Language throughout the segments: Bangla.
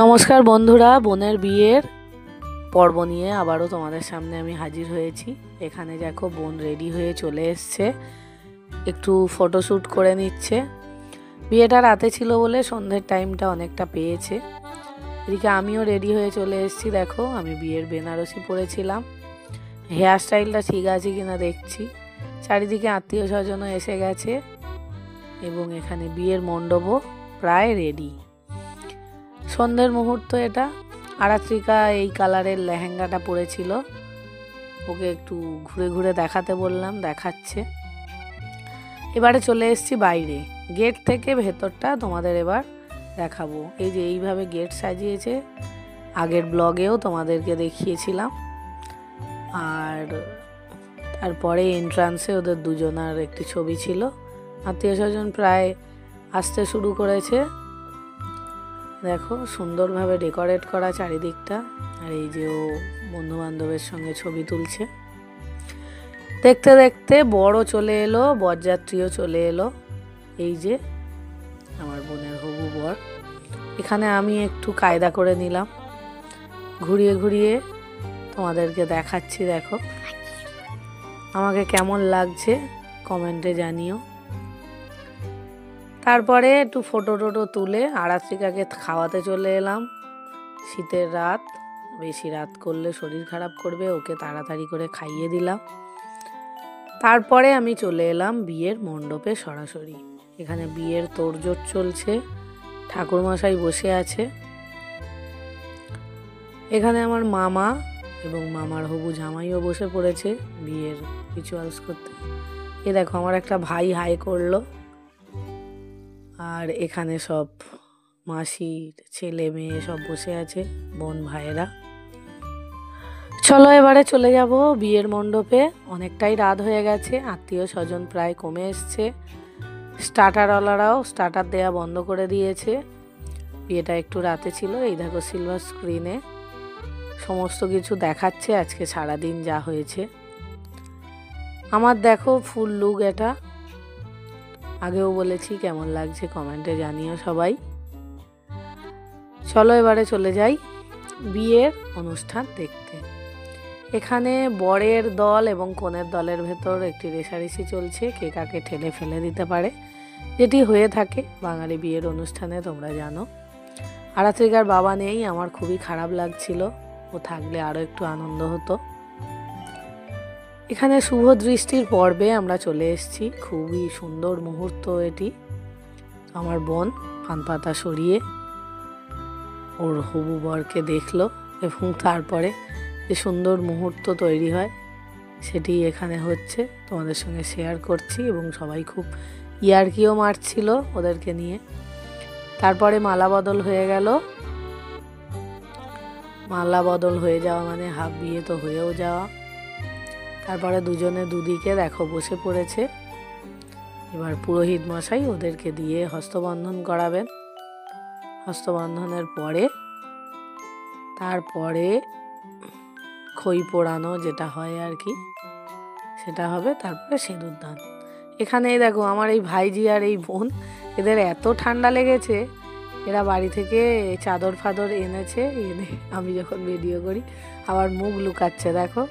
নমস্কার বন্ধুরা, বোনের বিয়ের পর্ব নিয়ে আবারও তোমাদের সামনে আমি হাজির হয়েছি। এখানে দেখো বোন রেডি হয়ে চলে এসছে, একটু ফটোশ্যুট করে নিচ্ছে। বিয়েটা রাতে ছিল বলে সন্ধ্যের টাইমটা অনেকটা পেয়েছে। এদিকে আমিও রেডি হয়ে চলে এসেছি। দেখো আমি বিয়ের বেনারসি পরেছিলাম, হেয়ার স্টাইলটা ঠিক আছে কিনা দেখছি। চারিদিকে আত্মীয় স্বজনও এসে গেছে এবং এখানে বিয়ের মণ্ডপও প্রায় রেডি। সন্ধ্যের মুহূর্ত এটা। আরাত্রিকা এই কালারের লেহেঙ্গাটা পরেছিল, ওকে একটু ঘুরে ঘুরে দেখাতে বললাম, দেখাচ্ছে। এবারে চলে এসেছি বাইরে, গেট থেকে ভেতরটা তোমাদের এবার দেখাবো। এই যে এইভাবে গেট সাজিয়েছে, আগের ব্লগেও তোমাদেরকে দেখিয়েছিলাম। আর তারপরে এন্ট্রান্সে ওদের দুজনার একটি ছবি ছিল। আত্মীয় স্বজন প্রায় আসতে শুরু করেছে। দেখো সুন্দরভাবে ডেকোরেট করা চারিদিকটা। আর এই যে ও বন্ধু বান্ধবের সঙ্গে ছবি তুলছে। দেখতে দেখতে বড় চলে এলো, বরযাত্রীও চলে এলো। এই যে আমার বোনের হবু বর। এখানে আমি একটু কায়দা করে নিলাম, ঘুরিয়ে ঘুরিয়ে তোমাদেরকে দেখাচ্ছি। দেখো আমাকে কেমন লাগছে কমেন্টে জানিও। তারপরে একটু ফটো টোটো তুলে আরাত্রিকাকে খাওয়াতে চলে এলাম। শীতের রাত, বেশি রাত করলে শরীর খারাপ করবে, ওকে তাড়াতাড়ি করে খাইয়ে দিলাম। তারপরে আমি চলে এলাম বিয়ের মণ্ডপে সরাসরি। এখানে বিয়ের তোড়জোড় চলছে, ঠাকুরমশাই বসে আছে। এখানে আমার মামা এবং মামার হবু জামাইও বসে পড়েছে বিয়ের রিচুয়ালস করতে। এ দেখো আমার একটা ভাই হাই করলো। আর এখানে সব মাসি, ছেলে মেয়ে সব বসে আছে, বোন ভাইয়েরা। চলো এবারে চলে যাব বিয়ের মণ্ডপে। অনেকটাই রাত হয়ে গেছে, আত্মীয় স্বজন প্রায় কমে এসছে। স্টার্টারওয়ালারাও স্টার্টার দেয়া বন্ধ করে দিয়েছে। বিয়েটা একটু রাতে ছিল। এই দেখো সিলভার স্ক্রিনে সমস্ত কিছু দেখাচ্ছে আজকে সারাদিন যা হয়েছে। আমার দেখো ফুল লুক এটা, আগেও বলেছি, কেমন লাগছে কমেন্টে জানিও সবাই। চলো এবারে চলে যাই বিয়ের অনুষ্ঠান দেখতে। এখানে বরের দল এবং কনের দলের ভেতর একটি রেষারেষি চলছে, কে কাকে ঠেলে ফেলে দিতে পারে, যেটি হয়ে থাকে বাঙালি বিয়ের অনুষ্ঠানে, তোমরা জানো। আরাত্রিকার বাবা নেই, আমার খুবই খারাপ লাগছিল, ও থাকলে আরও একটু আনন্দ হতো। এখানে শুভ দৃষ্টির পর্বে আমরা চলে এসেছি। খুবই সুন্দর মুহূর্ত এটি। আমার বোন পান পাতা সরিয়ে ওর হবু বরকে দেখলো এবং তারপরে যে সুন্দর মুহূর্ত তৈরি হয় সেটি এখানে হচ্ছে, তোমাদের সঙ্গে শেয়ার করছি। এবং সবাই খুব ইয়ার্কিও মারছিল ওদেরকে নিয়ে। তারপরে মালা বদল হয়ে গেল। মালা বদল হয়ে যাওয়া মানে হাফ বিয়ে তো হয়েও যাওয়া। তারপরে দুজনে দুদিকে দেখো বসে পড়েছে। এবার পুরোহিত মশাই ওদেরকে দিয়ে হস্তবন্ধন করাবেন। হস্তবন্ধনের পরে তারপরে খই পোড়ানো যেটা হয় আর কি, সেটা হবে। তারপরে সিঁদুর দান। এখানে দেখো আমার এই ভাইজি আর এই বোন, এদের এত ঠান্ডা লেগেছে, এরা বাড়ি থেকে চাদর ফাদর এনেছে। এনে আমি যখন ভিডিও করি আবার মুখ লুকাচ্ছে। দেখো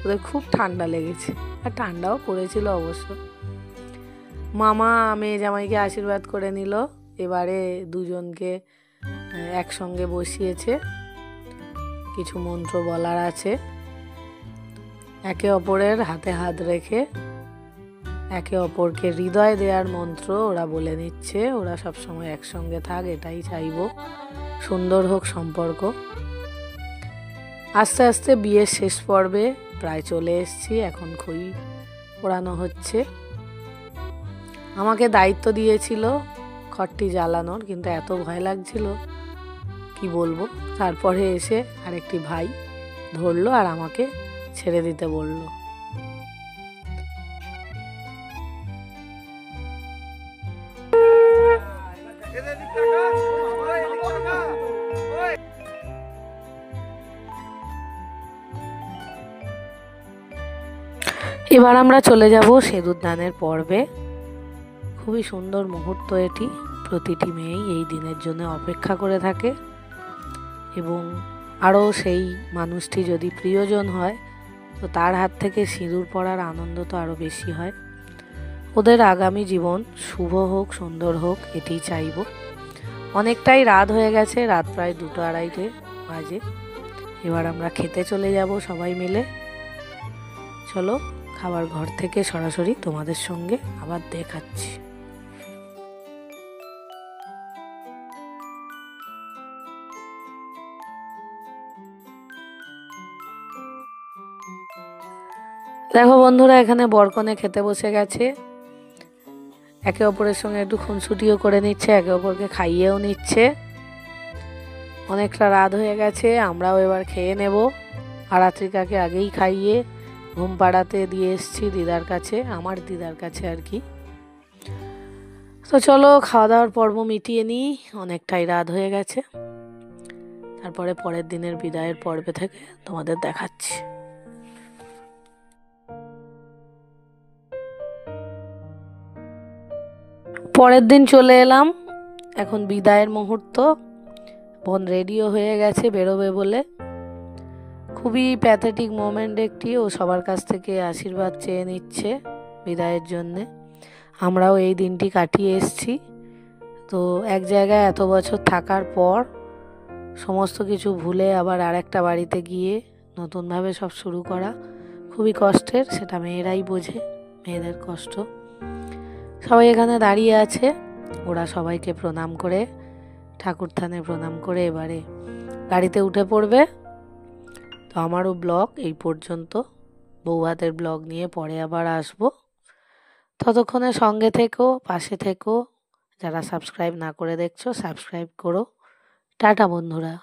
ওদের খুব ঠান্ডা লেগেছে, আর ঠান্ডাও পড়েছিল অবশ্য। মামা মেয়ে জামাইকে আশীর্বাদ করে নিল। এবারে দুজনকে একসঙ্গে বসিয়েছে, কিছু মন্ত্র বলার আছে। একে অপরের হাতে হাত রেখে একে অপরকে হৃদয় দেওয়ার মন্ত্র ওরা বলে নিচ্ছে। ওরা সবসময় একসঙ্গে থাক, এটাই চাইবো, সুন্দর হোক সম্পর্ক। আস্তে আস্তে বিয়ের শেষ পর্বে প্রায় চলে এসেছি। এখন খই পোড়ানো হচ্ছে। আমাকে দায়িত্ব দিয়েছিল খট্টি জ্বালানোর, কিন্তু এত ভয় লাগছিল কি বলবো। তারপরে এসে আরেকটি ভাই ধরলো আর আমাকে ছেড়ে দিতে বলল। এবার আমরা চলে যাব সিঁদুর দানের পর্বে। খুবই সুন্দর মুহূর্ত এটি। প্রতিটি মেয়েই এই দিনের জন্য অপেক্ষা করে থাকে। এবং আরও সেই মানুষটি যদি প্রিয়জন হয় তো তার হাত থেকে সিঁদুর পরার আনন্দ তো আরও বেশি হয়। ওদের আগামী জীবন শুভ হোক, সুন্দর হোক, এটাই চাইব। অনেকটাই রাত হয়ে গেছে, রাত প্রায় 2-2:30 বাজে। এবার আমরা খেতে চলে যাব সবাই মিলে। চলো খাবার ঘর থেকে সরাসরি তোমাদের সঙ্গে আবার দেখাচ্ছি। দেখো বন্ধুরা, এখানে বরকনে খেতে বসে গেছে, একে অপরের সঙ্গে একটু খুনসুটিও করে নিচ্ছে, একে অপরকে খাইয়েও নিচ্ছে। অনেকটা রাত হয়ে গেছে, আমরাও এবার খেয়ে নেব। আরাত্রিকাকে আগেই খাইয়ে ঘুম পাড়াতে দিয়ে এসছি দিদার কাছে, আমার দিদার কাছে আর কি। তো চলো খাওয়া দাওয়ার পর্ব মিটিয়ে নিই, অনেকটাই রাত হয়ে গেছে। তারপরে পরের দিনের বিদায়ের পর্বে থেকে তোমাদের দেখাচ্ছি। পরের দিন চলে এলাম, এখন বিদায়ের মুহূর্ত। বোন রেডিও হয়ে গেছে বেরোবে বলে। খুবই প্যাথেটিক মোমেন্ট একটি, ও সবার কাছ থেকে আশীর্বাদ চেয়ে নিচ্ছে বিদায়ের জন্যে। আমরাও এই দিনটি কাটিয়ে এসেছি। তো এক জায়গায় এত বছর থাকার পর সমস্ত কিছু ভুলে আবার আরেকটা বাড়িতে গিয়ে নতুনভাবে সব শুরু করা খুবই কষ্টের, সেটা মেয়েরাই বোঝে, মেয়েদের কষ্ট। সবাই এখানে দাঁড়িয়ে আছে, ওরা সবাইকে প্রণাম করে, ঠাকুর থানে প্রণাম করে এবারে গাড়িতে উঠে পড়বে। তো আমারও ব্লগ এই পর্যন্ত, বৌভাতের ব্লগ নিয়ে পরে আবার আসবো। ততক্ষণে সঙ্গে থেকো, পাশে থেকো। যারা সাবস্ক্রাইব না করে দেখছো সাবস্ক্রাইব করো। টাটা বন্ধুরা।